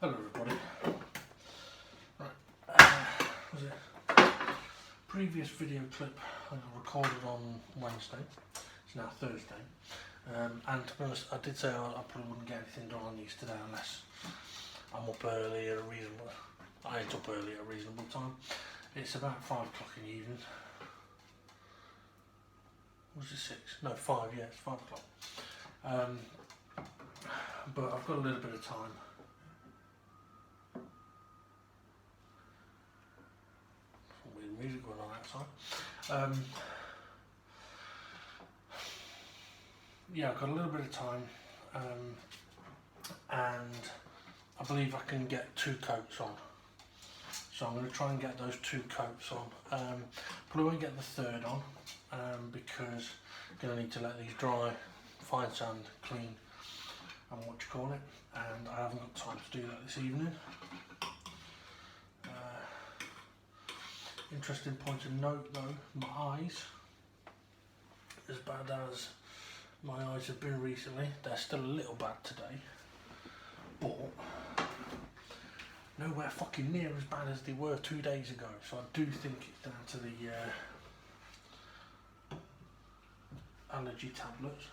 Hello everybody. Right, was it previous video clip I recorded on Wednesday, it's now Thursday, and to be honest I did say I probably wouldn't get anything done on these today unless I'm up early at a reasonable, I ain't up early at a reasonable time. It's about 5 o'clock in the evening. Was it 6? No, 5, yeah, it's 5 o'clock. But I've got a little bit of time. Some weird music going on outside. Yeah, I've got a little bit of time, and I believe I can get 2 coats on. So I'm going to try and get those 2 coats on. Probably won't get the third on because I'm going to need to let these dry, fine sand, clean, and what you call it. And I haven't got time to do that this evening. Interesting point of note though, my eyes, as bad as my eyes have been recently, they're still a little bad today, but nowhere fucking near as bad as they were 2 days ago. So I do think it's down to the allergy tablets.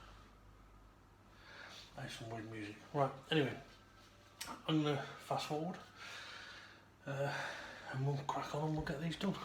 There's some weird music. Right, anyway, I'm going to fast forward and we'll crack on and we'll get these done.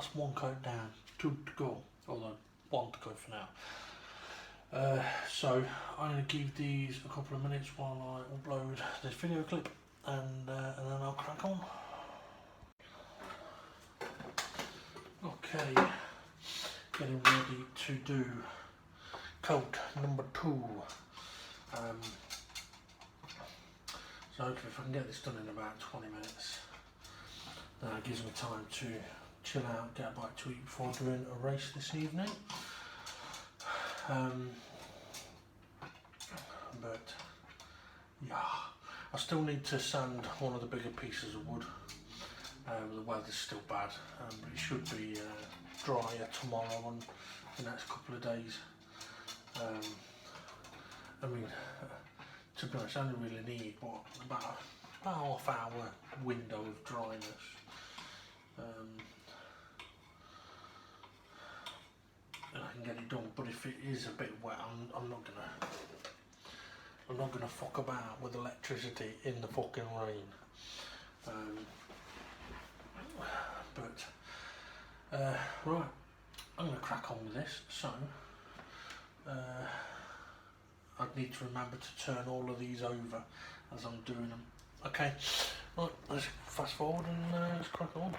that's one coat down, 2 to go, although 1 to go for now. So I'm going to give these a couple of minutes while I upload this video clip, and then I'll crack on. Okay, getting ready to do coat number 2. So hopefully if I can get this done in about 20 minutes, then it gives me time to chill out, get a bite to eat before doing a race this evening. But yeah, I still need to sand one of the bigger pieces of wood. The weather's still bad, but it should be drier tomorrow and the next couple of days. I mean, to be honest, I only really need about a half-hour window of dryness. And I can get it done. But if it is a bit wet, I'm not gonna fuck about with electricity in the fucking rain. Right, I'm gonna crack on with this. So I'd need to remember to turn all of these over as I'm doing them. Okay, right, let's fast forward and let's crack on.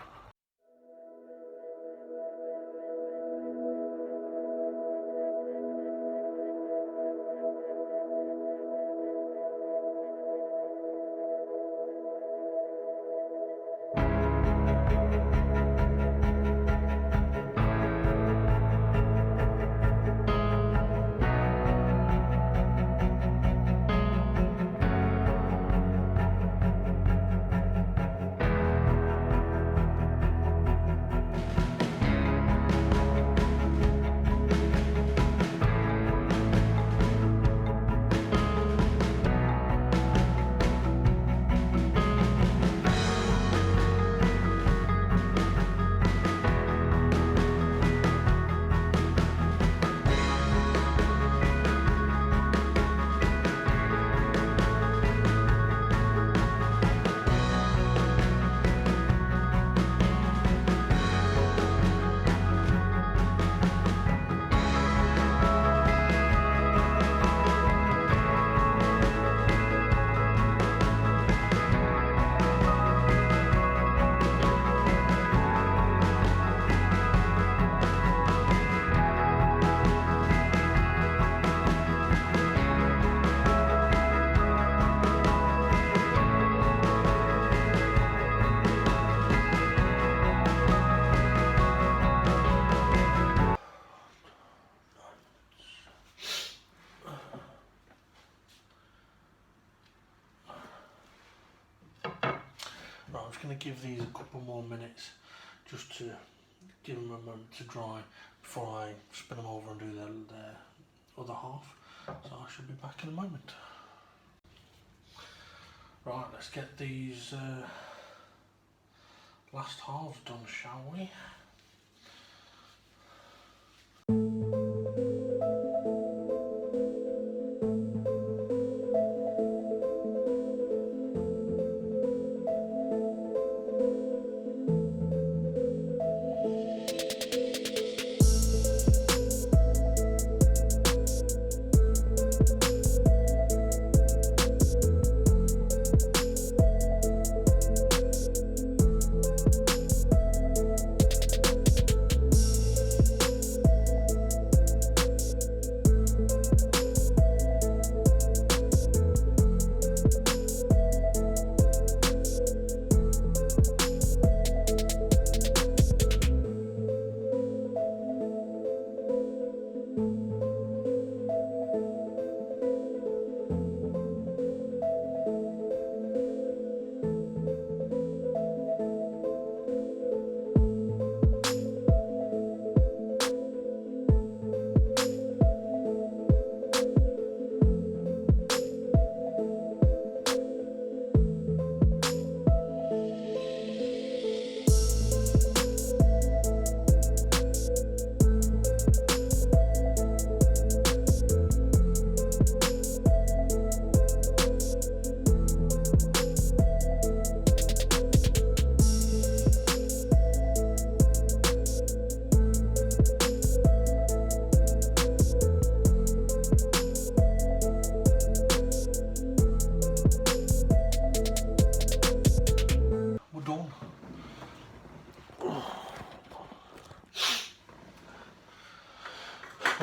Right, I'm just going to give these a couple more minutes just to give them a moment to dry before I spin them over and do the other half. So I should be back in a moment. Right, let's get these last halves done, shall we?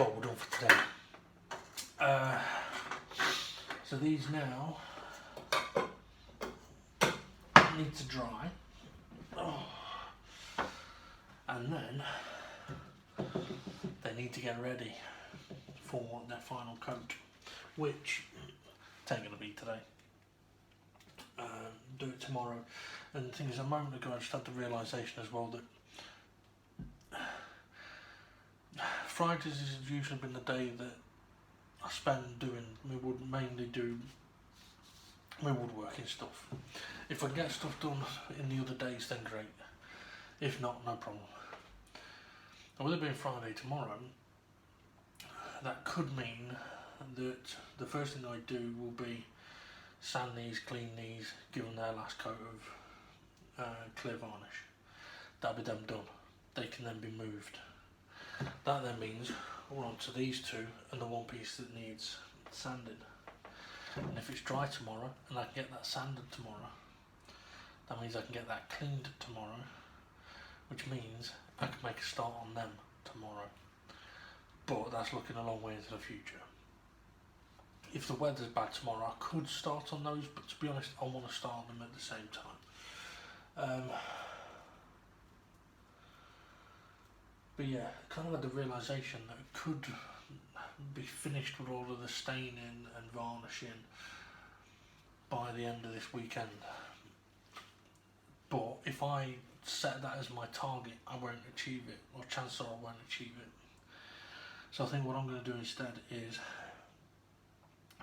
what we're done for today. So these now need to dry, and then they need to get ready for their final coat, which it ain't going to be today. Do it tomorrow. And the thing is, a moment ago I just had the realisation as well that Fridays has usually been the day that I spend doing mainly do my woodworking stuff. If I get stuff done in the other days, then great. If not, no problem. And with it being Friday tomorrow, that could mean that the first thing I do will be sand these, clean these, give them their last coat of clear varnish. That'll be them done. They can then be moved. That then means we're on to these two and the one piece that needs sanding. And if it's dry tomorrow and I can get that sanded tomorrow, that means I can get that cleaned tomorrow, which means I can make a start on them tomorrow. But that's looking a long way into the future. If the weather's bad tomorrow, I could start on those, but to be honest, I want to start on them at the same time. But yeah, kind of had the realisation that it could be finished with all of the staining and varnishing by the end of this weekend. But if I set that as my target, I won't achieve it, or chances are I won't achieve it. So I think what I'm going to do instead is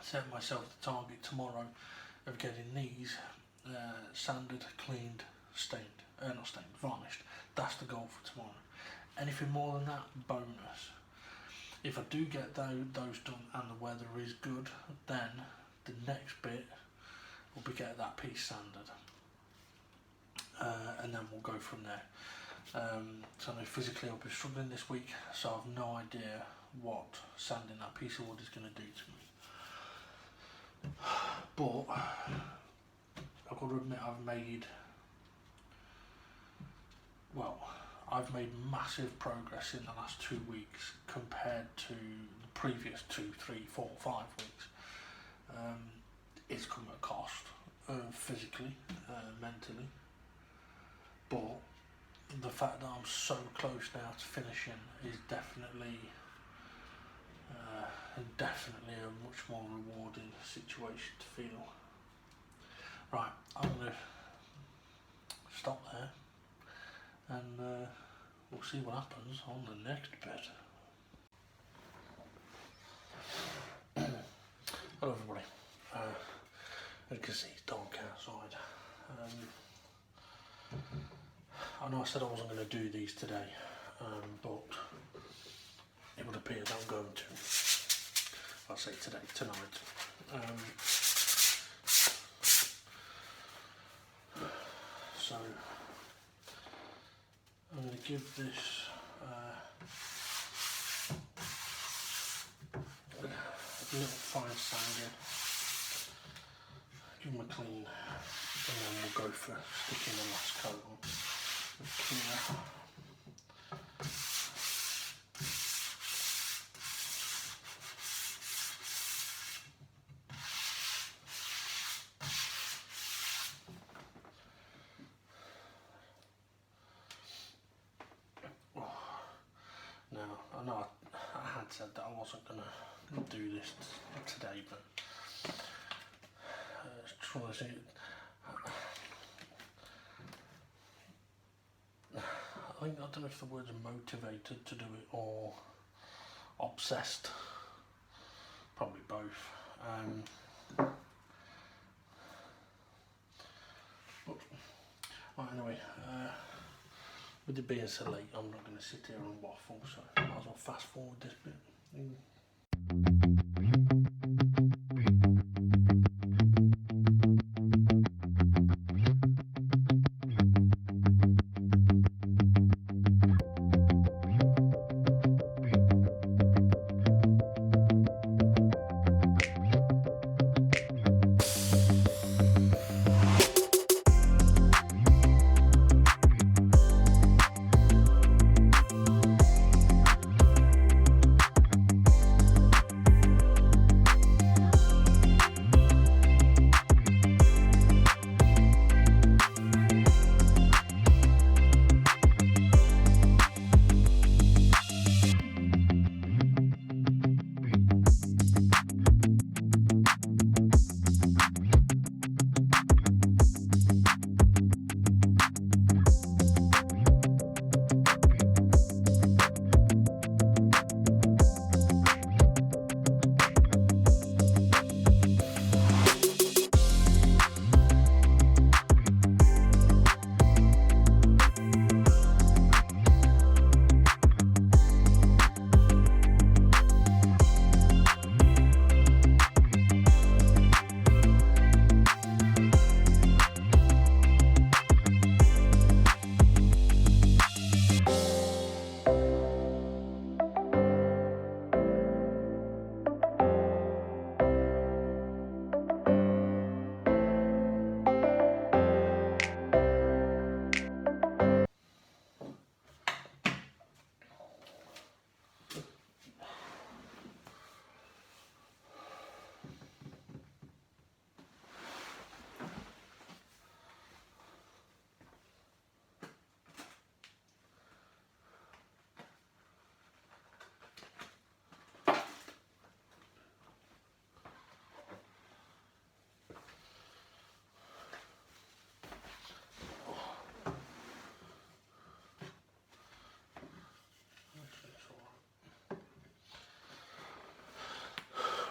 set myself the target tomorrow of getting these sanded, cleaned, stained, not stained, varnished. That's the goal for tomorrow. Anything more than that, bonus. If I do get those done and the weather is good, then the next bit will be get that piece sanded, and then we'll go from there. So I know physically I'll be struggling this week, so I've no idea what sanding that piece of wood is going to do to me. But I've got to admit I've made massive progress in the last 2 weeks compared to the previous 2, 3, 4, 5 weeks. It's come at a cost, physically, mentally, but the fact that I'm so close now to finishing is definitely a much more rewarding situation to feel. Right, I'm going to stop there and we'll see what happens on the next bit. Hello everybody. As you can see, it's dark outside. I know I said I wasn't going to do these today, but it would appear that I'm going to. I'll say tonight. So I'm going to give this a little fine sanding, give them a clean, and then we'll go for sticking the last coat on with clear. I know I had said that I wasn't going to do this today, but trying to see, I don't know if the words are motivated to do it or obsessed, probably both. But well, anyway, with it being so late, I'm not going to sit here and waffle, so I might as well fast forward this bit.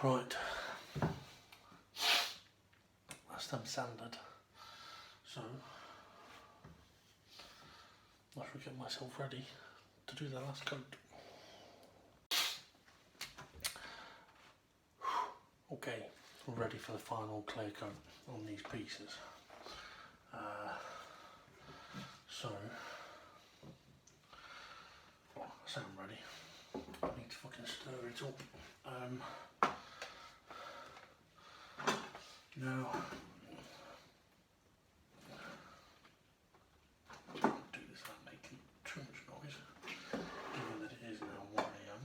Right, that's them sanded, so I should get myself ready to do the last coat. Okay, we're ready for the final clear coat on these pieces. So, I say I'm ready. I need to fucking stir it up. Now, I can't do this without making too much noise, given that it is now 1 AM.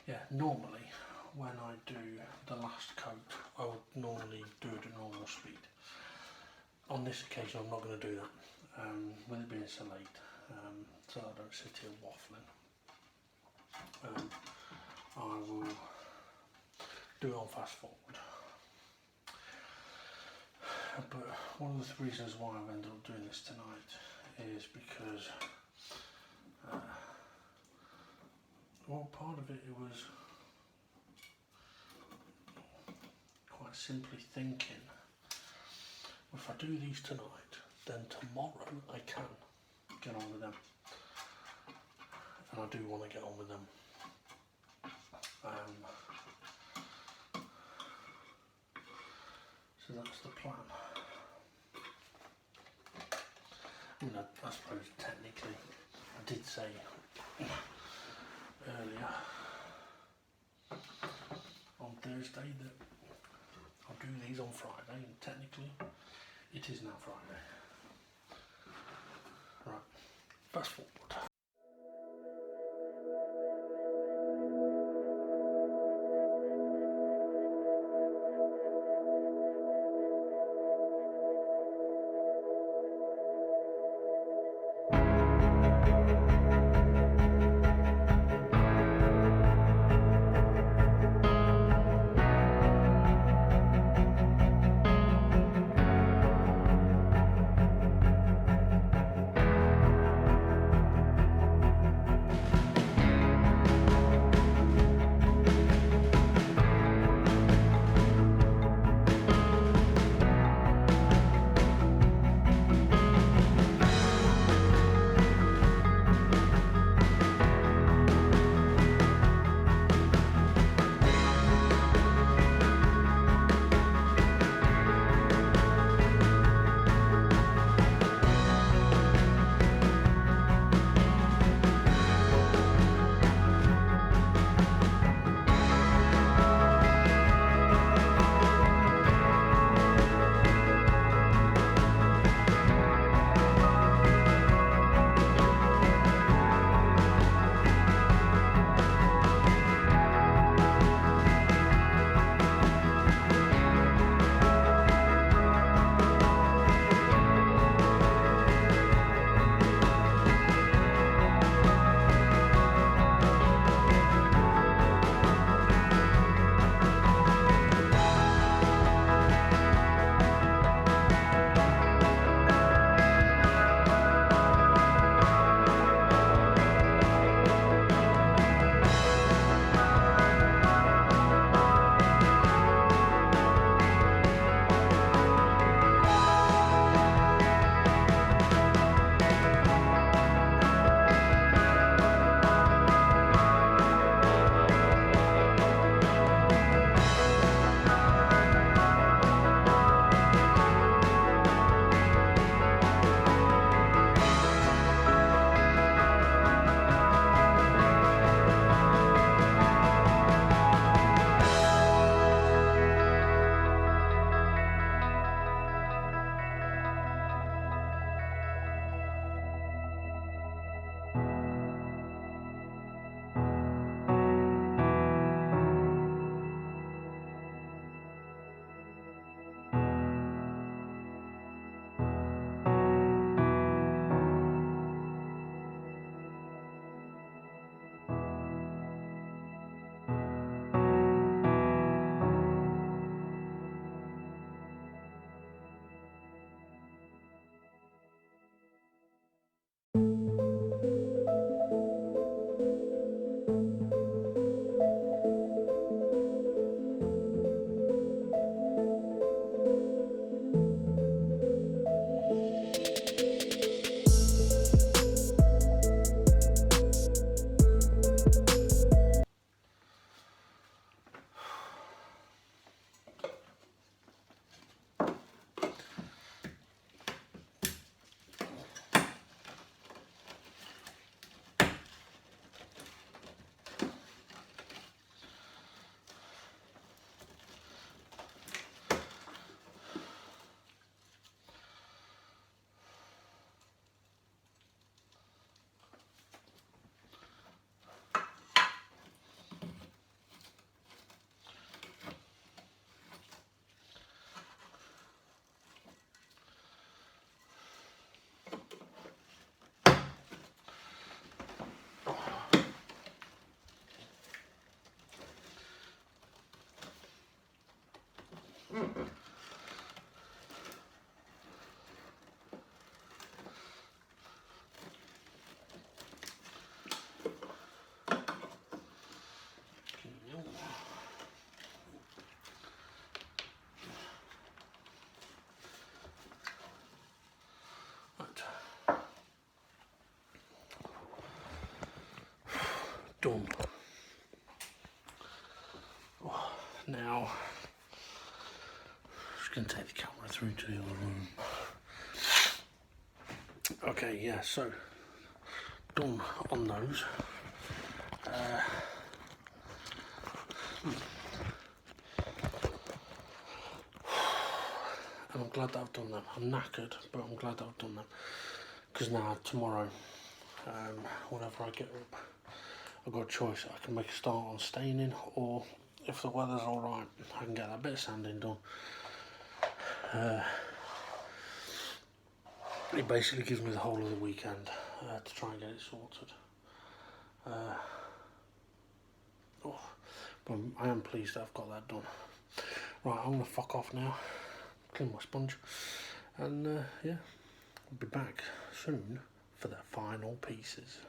Yeah, normally when I do the last coat, I would normally do it at normal speed. On this occasion, I'm not going to do that, with it being so late, so I don't sit here waffling. I will do it on fast forward. But one of the reasons why I've ended up doing this tonight is because, well, part of it was quite simply thinking, if I do these tonight, then tomorrow I can get on with them, and I do want to get on with them. So that's the plan. I mean, I suppose technically I did say earlier on Thursday that I'll do these on Friday, and technically it is now Friday. Right, fast forward. Done. Now, just going to take the camera through to the other room. Okay, yeah, so done on those. And I'm glad that I've done them. I'm knackered, but I'm glad that I've done them. Because now, tomorrow, whenever I get up, I've got a choice. I can make a start on staining, or if the weather's alright, I can get that bit of sanding done. It basically gives me the whole of the weekend to try and get it sorted. But I am pleased that I've got that done. Right, I'm going to fuck off now, clean my sponge, and yeah, I'll be back soon for the final pieces.